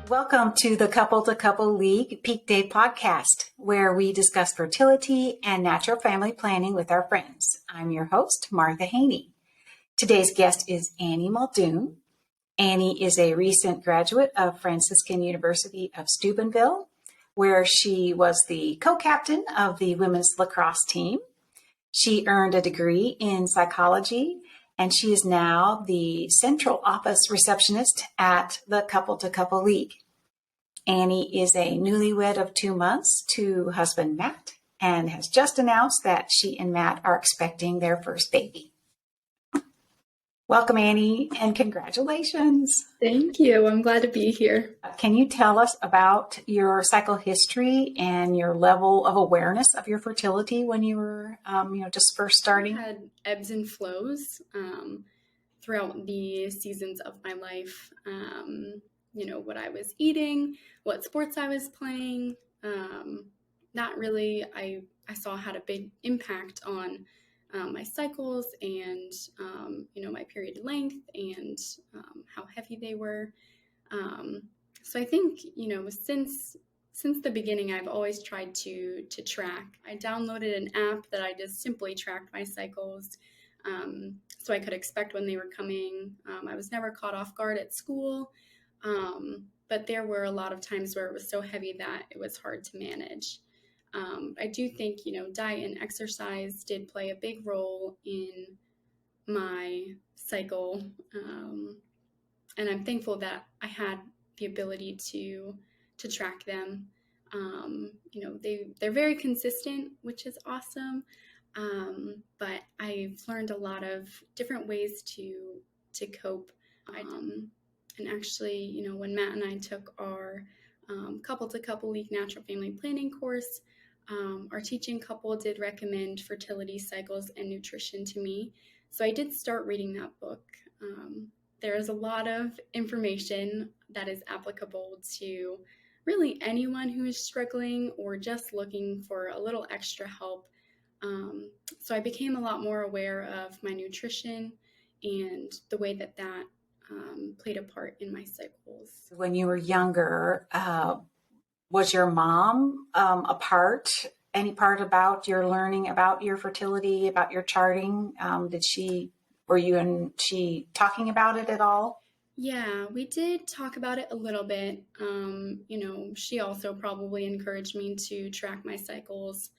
Welcome to the Couple to Couple League PeakDay podcast, where we discuss fertility and natural family planning with our friends. I'm your host, Martha Haenni. Today's guest is Annie Muldoon. Annie is a recent graduate of Franciscan University of Steubenville, where she was the co-captain of the women's lacrosse team. She earned a degree in psychology, and she is now the central office receptionist at the Couple to Couple League. Annie is a newlywed of 2 months to husband Matt and has just announced that she and Matt are expecting their first baby. Welcome, Annie, and congratulations. Thank you. I'm glad to be here. Can you tell us about your cycle history and your level of awareness of your fertility when you were, just first starting? I had ebbs and flows throughout the seasons of my life. What I was eating, what sports I was playing. Not really, I saw had a big impact on my cycles and, my period length and how heavy they were. So I think, since the beginning, I've always tried to track. I downloaded an app that I just simply tracked my cycles so I could expect when they were coming. I was never caught off guard at school, but there were a lot of times where it was so heavy that it was hard to manage. I do think, diet and exercise did play a big role in my cycle. And I'm thankful that I had the ability to track them. They're very consistent, which is awesome. But I've learned a lot of different ways to cope. And actually, when Matt and I took our Couple to Couple League Natural Family Planning course, our teaching couple did recommend fertility cycles and nutrition to me. So I did start reading that book. There is a lot of information that is applicable to really anyone who is struggling or just looking for a little extra help. So I became a lot more aware of my nutrition and the way that played a part in my cycles. When you were younger, was your mom any part about your learning about your fertility, about your charting? Were you and she talking about it at all? Yeah, we did talk about it a little bit. She also probably encouraged me to track my cycles,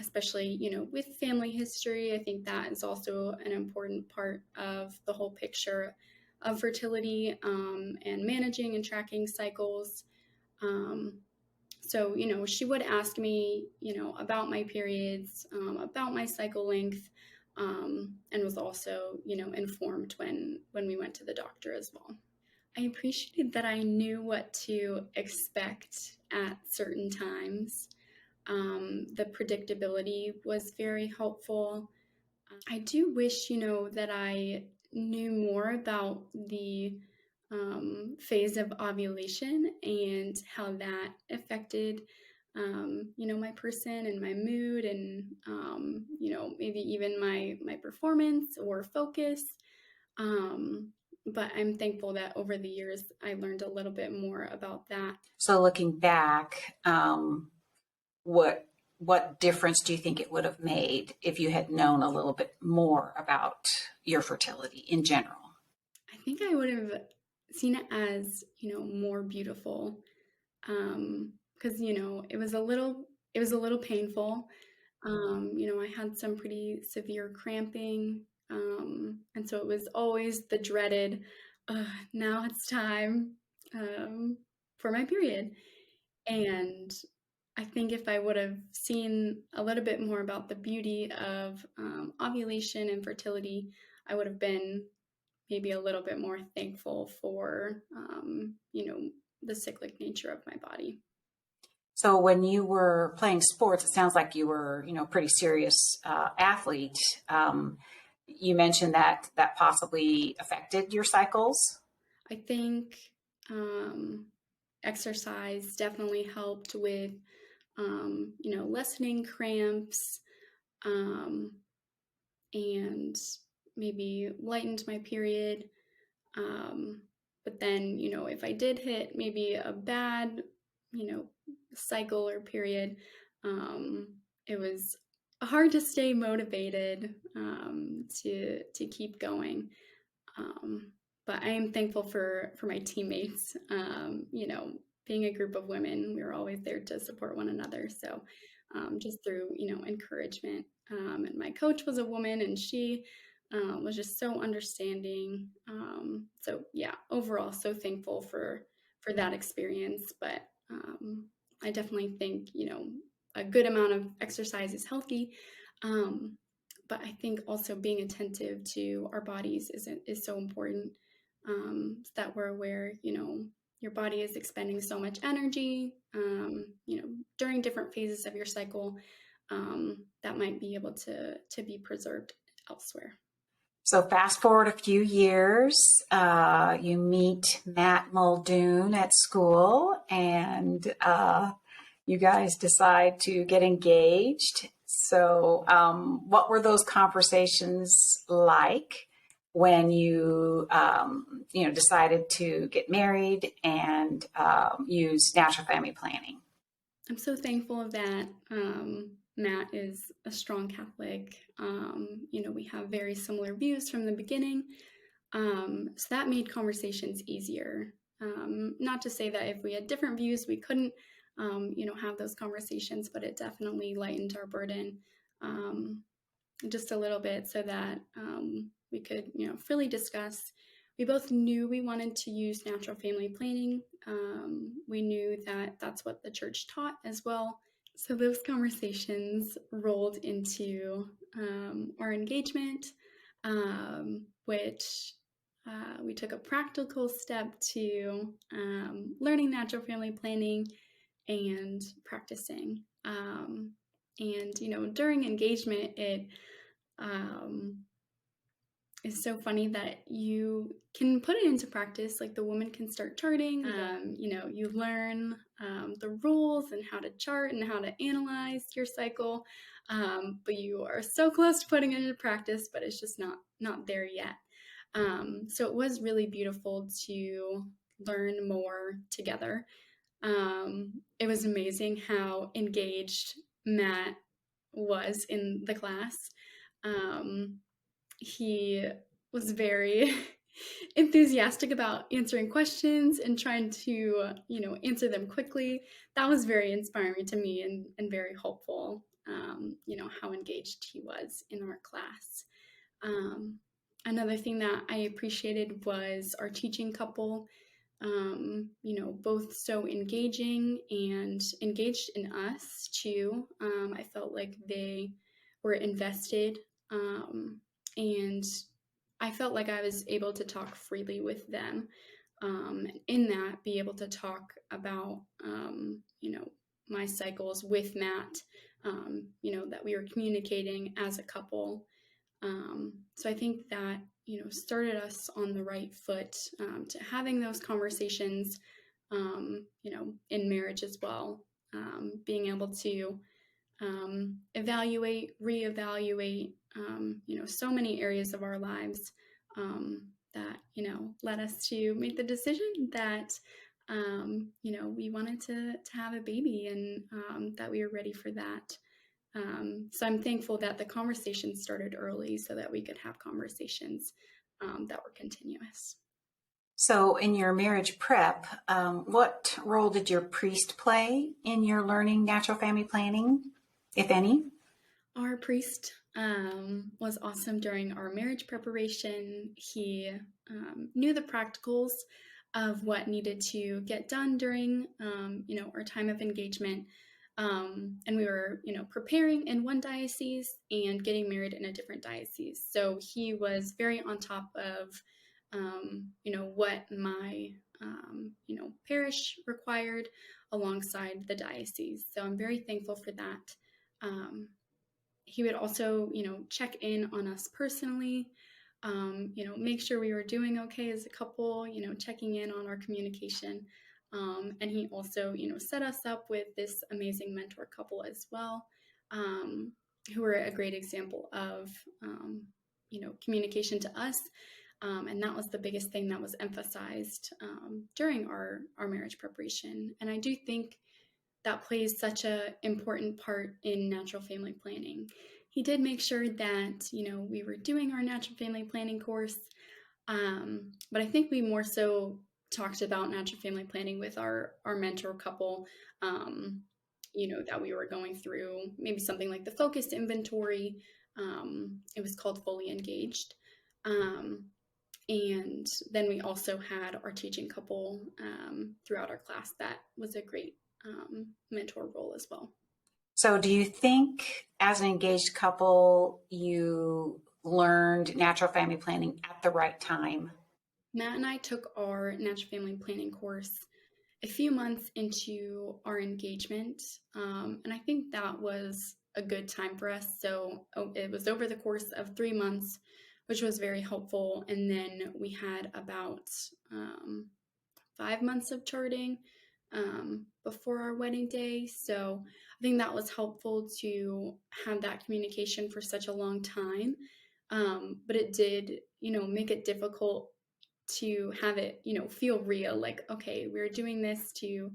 especially, with family history. I think that is also an important part of the whole picture of fertility and managing and tracking cycles. So, she would ask me, about my periods, about my cycle length, and was also, informed when we went to the doctor as well. I appreciated that I knew what to expect at certain times. The predictability was very helpful. I do wish, that I knew more about the phase of ovulation and how that affected, my person and my mood and, maybe even my performance or focus. But I'm thankful that over the years, I learned a little bit more about that. So looking back, what difference do you think it would have made if you had known a little bit more about your fertility in general? I think I would have seen it as, more beautiful, because, it was a little painful. I had some pretty severe cramping, and so it was always the dreaded, now it's time for my period. And I think if I would have seen a little bit more about the beauty of ovulation and fertility, I would have been maybe a little bit more thankful for, the cyclic nature of my body. So when you were playing sports, it sounds like you were, pretty serious athlete. You mentioned that possibly affected your cycles. I think exercise definitely helped with, lessening cramps, and maybe lightened my period. But then, if I did hit maybe a bad, cycle or period, it was hard to stay motivated to keep going. But I am thankful for my teammates. Being a group of women, we were always there to support one another. So just through encouragement. And my coach was a woman, and she was just so understanding. So yeah, overall, so thankful for that experience. But I definitely think a good amount of exercise is healthy. But I think also being attentive to our bodies is so important. So that we're aware, your body is expending so much energy, during different phases of your cycle, that might be able to be preserved elsewhere. So fast forward a few years, you meet Matt Muldoon at school, and you guys decide to get engaged. So what were those conversations like when you decided to get married and use natural family planning? I'm so thankful of that. Matt is a strong Catholic. We have very similar views from the beginning. So that made conversations easier. Not to say that if we had different views, we couldn't, have those conversations, but it definitely lightened our burden just a little bit so that we could, freely discuss. We both knew we wanted to use natural family planning. We knew that that's what the church taught as well. So those conversations rolled into our engagement, which we took a practical step to learning natural family planning and practicing. And during engagement, it is so funny that you can put it into practice. Like the woman can start charting. You learn the rules and how to chart and how to analyze your cycle. But you are so close to putting it into practice, but it's just not there yet. So it was really beautiful to learn more together. It was amazing how engaged Matt was in the class. He was very enthusiastic about answering questions and trying to, answer them quickly. That was very inspiring to me and very hopeful, how engaged he was in our class. Another thing that I appreciated was our teaching couple, both so engaging and engaged in us too. I felt like they were invested, and I felt like I was able to talk freely with them. In that, be able to talk about, my cycles with Matt, that we were communicating as a couple. So I think that, started us on the right foot to having those conversations, in marriage as well. Being able to evaluate, reevaluate, so many areas of our lives that, led us to make the decision that, we wanted to have a baby and that we were ready for that. So I'm thankful that the conversation started early so that we could have conversations that were continuous. So in your marriage prep, what role did your priest play in your learning natural family planning, if any? Our priest was awesome during our marriage preparation. He knew the practicals of what needed to get done during, our time of engagement. And we were, preparing in one diocese and getting married in a different diocese. So he was very on top of, what my, parish required alongside the diocese. So I'm very thankful for that. He would also, check in on us personally, make sure we were doing okay as a couple, checking in on our communication. And he also, set us up with this amazing mentor couple as well, who were a great example of, communication to us, And that was the biggest thing that was emphasized during our marriage preparation. And I do think that plays such a important part in natural family planning. He did make sure that, we were doing our natural family planning course. But I think we more so talked about natural family planning with our mentor couple, that we were going through, maybe something like the focused inventory. It was called Fully Engaged. And then we also had our teaching couple throughout our class. That was a great mentor role as well. So do you think as an engaged couple, you learned natural family planning at the right time? Matt and I took our natural family planning course a few months into our engagement. And I think that was a good time for us. So it was over the course of 3 months, which was very helpful. And then we had about 5 months of charting before our wedding day. So I think that was helpful to have that communication for such a long time. But it did, make it difficult to have it, feel real. Like, okay, we're doing this to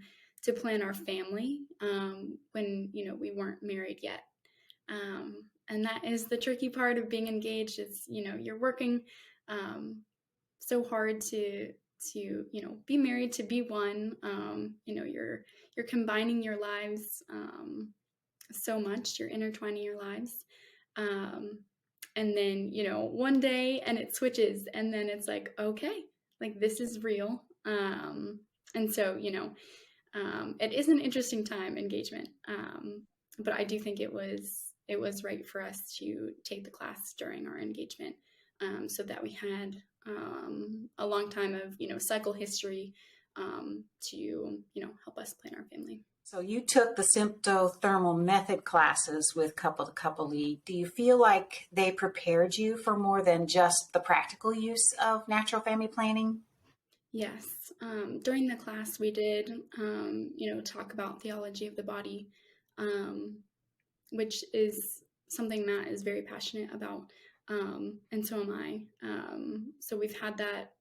plan our family when, we weren't married yet. And that is the tricky part of being engaged is, you're working so hard to be married, to be one. You're combining your lives so much. You're intertwining your lives. And then, one day and it switches and then it's like, okay, like this is real. And so, it is an interesting time, engagement. But I do think it was right for us to take the class during our engagement, so that we had a long time of, cycle history to, help us plan our family. So you took the symptothermal method classes with Couple to Couple League. Do you feel like they prepared you for more than just the practical use of natural family planning? Yes. During the class, we did, talk about theology of the body, which is something Matt is very passionate about, and so am I. So we've had that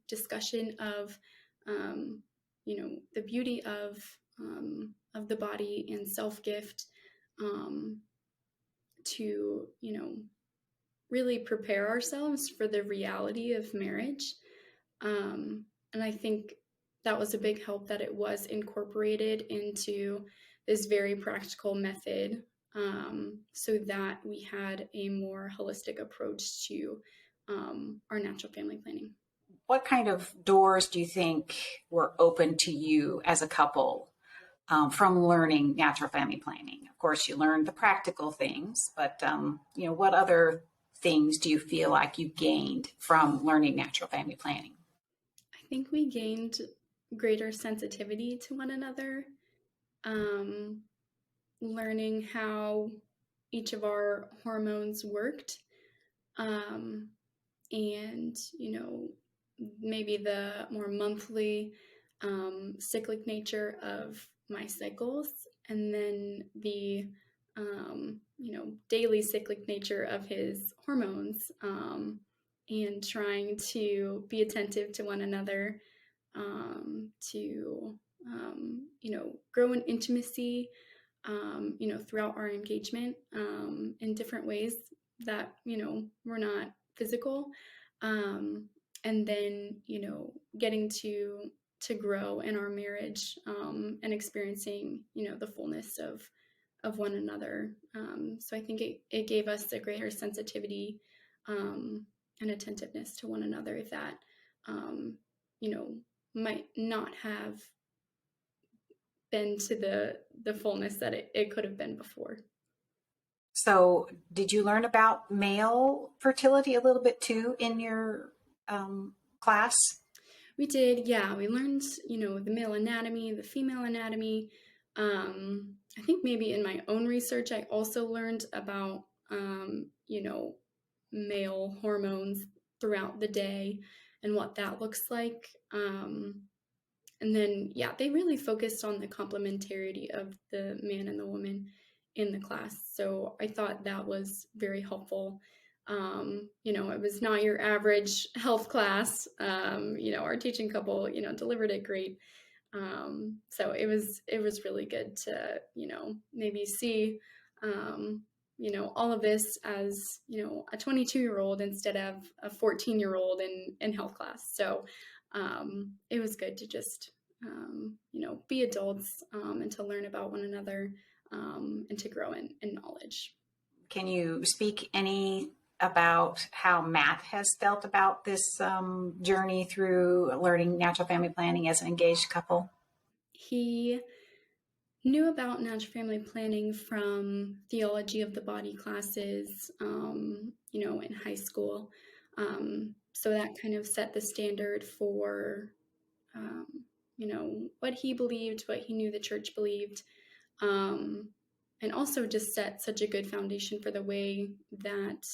discussion of, the beauty of the body and self-gift, to, really prepare ourselves for the reality of marriage. And I think that was a big help that it was incorporated into this very practical method, so that we had a more holistic approach to our natural family planning. What kind of doors do you think were open to you as a couple from learning natural family planning? Of course, you learned the practical things, but what other things do you feel like you gained from learning natural family planning? I think we gained greater sensitivity to one another, learning how each of our hormones worked, and maybe the more monthly cyclic nature of my cycles, and then the daily cyclic nature of his hormones, and trying to be attentive to one another, to grow in intimacy, throughout our engagement, in different ways that were not physical, and then getting to grow in our marriage, and experiencing the fullness of one another. So I think it gave us a greater sensitivity, and attentiveness to one another that might not have been to the fullness that it could have been before. So did you learn about male fertility a little bit too in your class? We did, yeah. We learned, the male anatomy, the female anatomy. I think maybe in my own research, I also learned about, male hormones throughout the day and what that looks like. And then, yeah, they really focused on the complementarity of the man and the woman in the class. So I thought that was very helpful. It was not your average health class. Our teaching couple, delivered it great. So it was really good to, maybe see, all of this as, a 22-year-old instead of a 14-year-old in health class. So it was good to just, be adults and to learn about one another and to grow in knowledge. Can you speak any about how Matt has felt about this journey through learning natural family planning as an engaged couple? He knew about natural family planning from theology of the body classes, in high school. So that kind of set the standard for, what he believed, what he knew the church believed, and also just set such a good foundation for the way that,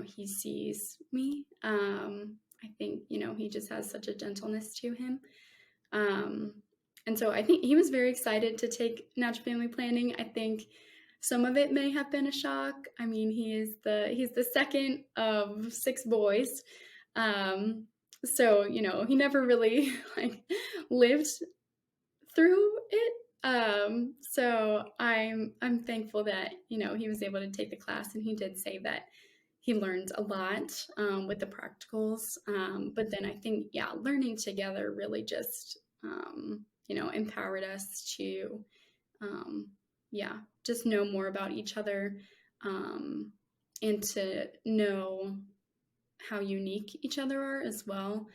he sees me. I think, he just has such a gentleness to him. And so I think he was very excited to take natural family planning. I think some of it may have been a shock. I mean, he's the second of 6 boys. So, he never really lived through it. So I'm thankful that, he was able to take the class, and he did say that he learned a lot with the practicals. But then I think, learning together really just, empowered us to, just know more about each other and to know how unique each other are as well.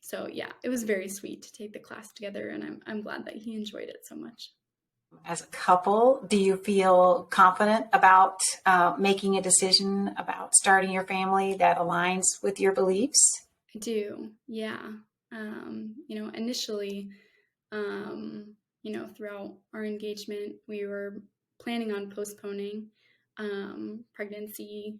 So it was very sweet to take the class together, and I'm glad that he enjoyed it so much. As a couple, do you feel confident about making a decision about starting your family that aligns with your beliefs? I do, yeah. Initially, throughout our engagement, we were planning on postponing pregnancy.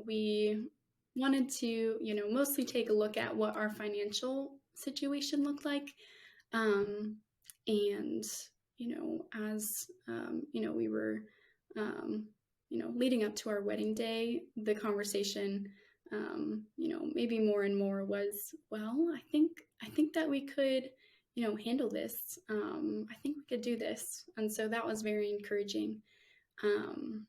We wanted to, mostly take a look at what our financial situation looked like. And, as, we were, leading up to our wedding day, the conversation, maybe more and more was, well, I think that we could, handle this. I think we could do this. And so that was very encouraging. And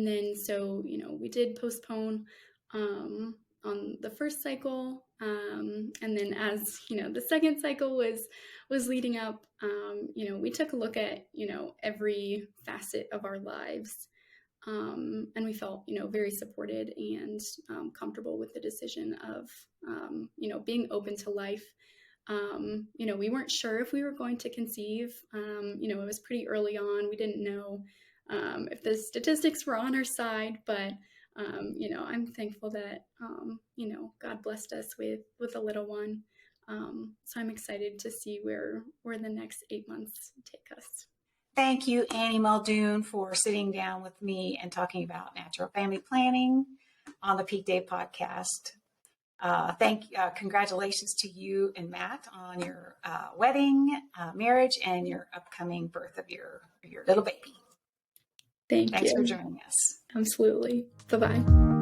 then, so, we did postpone on the first cycle. And then as, the second cycle was leading up, we took a look at, every facet of our lives. And we felt, very supported and comfortable with the decision of, being open to life. We weren't sure if we were going to conceive. It was pretty early on. We didn't know if the statistics were on our side, but I'm thankful that, God blessed us with a little one. So I'm excited to see where the next 8 months take us. Thank you, Annie Muldoon, for sitting down with me and talking about natural family planning on the PeakDay podcast. Congratulations to you and Matt on your wedding, marriage, and your upcoming birth of your little baby. Thanks for joining us. Absolutely. Bye-bye.